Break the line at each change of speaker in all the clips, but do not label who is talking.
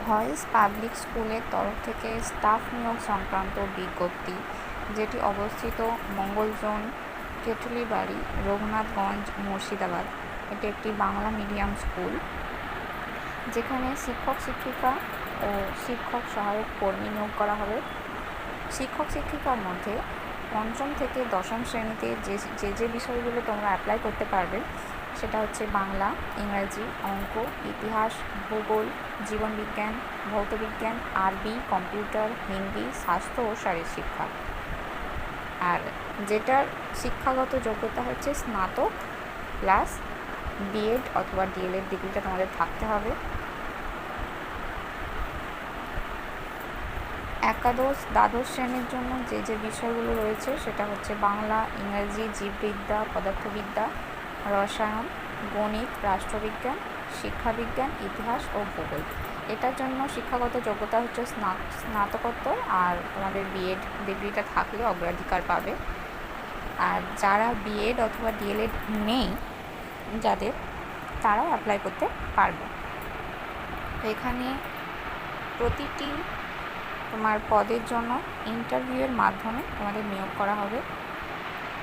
Voice public স্কুলের তরফ থেকে স্টাফ নিয়োগ সংক্রান্ত বিজ্ঞপ্তি, যেটি অবস্থিত মঙ্গলজোন, কেটুলিবাড়ি, রঘুনাথগঞ্জ, মুর্শিদাবাদ। এটি একটি বাংলা মিডিয়াম স্কুল, যেখানে শিক্ষক শিক্ষিকা ও শিক্ষক সহায়ক কর্মী নিয়োগ করা হবে। শিক্ষক শিক্ষিকার মধ্যে পঞ্চম থেকে দশম শ্রেণীতে যে বিষয়গুলো তোমরা অ্যাপ্লাই করতে পারবে সেটা হচ্ছে বাংলা, ইংরাজি, অঙ্ক, ইতিহাস, ভূগোল, জীবনবিজ্ঞান, ভৌতবিজ্ঞান, আরবি, কম্পিউটার, হিন্দি, স্বাস্থ্য ও শারীরশিক্ষা। আর যেটার শিক্ষাগত যোগ্যতা হচ্ছে স্নাতক প্লাস বিএড অথবা ডিএলএড ডিগ্রিটা তোমাদের থাকতে হবে। একাদশ দ্বাদশ শ্রেণীর জন্য যে বিষয়গুলো রয়েছে সেটা হচ্ছে বাংলা, ইংরাজি, জীববিদ্যা, পদার্থবিদ্যা, রসায়ন, গণিত, রাষ্ট্রবিজ্ঞান, শিক্ষাবিজ্ঞান, ইতিহাস ও ভূগোল। এটার জন্য শিক্ষাগত যোগ্যতা হচ্ছে স্নাতকোত্তর, আর তোমাদের বিএড ডিগ্রিটা থাকলে অগ্রাধিকার পাবে। আর যারা বিএড অথবা ডিএলএড নেই যাদের, তারাও অ্যাপ্লাই করতে পারবে। এখানে প্রতিটি তোমার পদের জন্য ইন্টারভিউয়ের মাধ্যমে তোমাদের নিয়োগ করা হবে।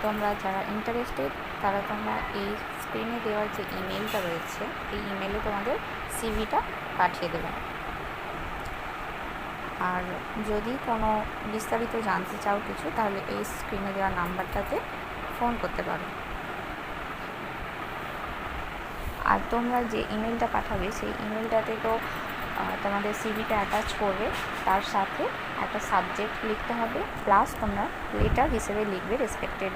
তোমরা যারা ইন্টারেস্টেড তারা তোমরা এই স্ক্রিনে দেওয়ার যে ইমেলটা রয়েছে এই ইমেলে তোমাদের সিভিটা পাঠিয়ে দেবে। আর যদি কোনো বিস্তারিত জানতে চাও কিছু, তাহলে এই স্ক্রিনে দেওয়া নাম্বারটাতে ফোন করতে পারো। আর তোমরা যে ইমেলটা পাঠাবে সেই ইমেলটাতে তো তোমাদের সিভিটা অ্যাটাচ করবে, তার সাথে একটা সাবজেক্ট লিখতে হবে, প্লাস তোমরা লেটার হিসেবে লিখবে রেসপেক্টেড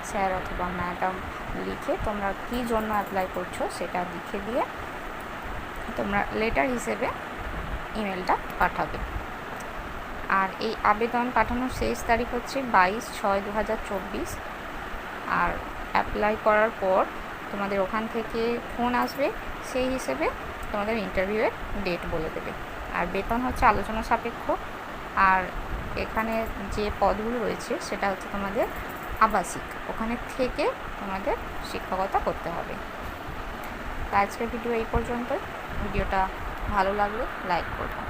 স্যার অথবা ম্যাডাম লিখে তোমরা কী জন্য অ্যাপ্লাই করছো সেটা লিখে দিয়ে তোমরা লেটার হিসেবে ইমেলটা পাঠাবে। আর এই আবেদন পাঠানোর শেষ তারিখ হচ্ছে 22/6/2024। আর অ্যাপ্লাই করার পর তোমাদের ওখান থেকে ফোন আসবে, সেই হিসেবে তোমাদের ইন্টারভিউয়ের ডেট বলে দেবে। আর বেতন হচ্ছে আলোচনা সাপেক্ষ। আর এখানে যে পদগুলো রয়েছে সেটা হচ্ছে তোমাদের আবাসিক, ওখানে থেকে তোমাদের শিক্ষকতা করতে হবে। আজকের ভিডিও এই পর্যন্তই। ভিডিওটা ভালো লাগলে লাইক করবে।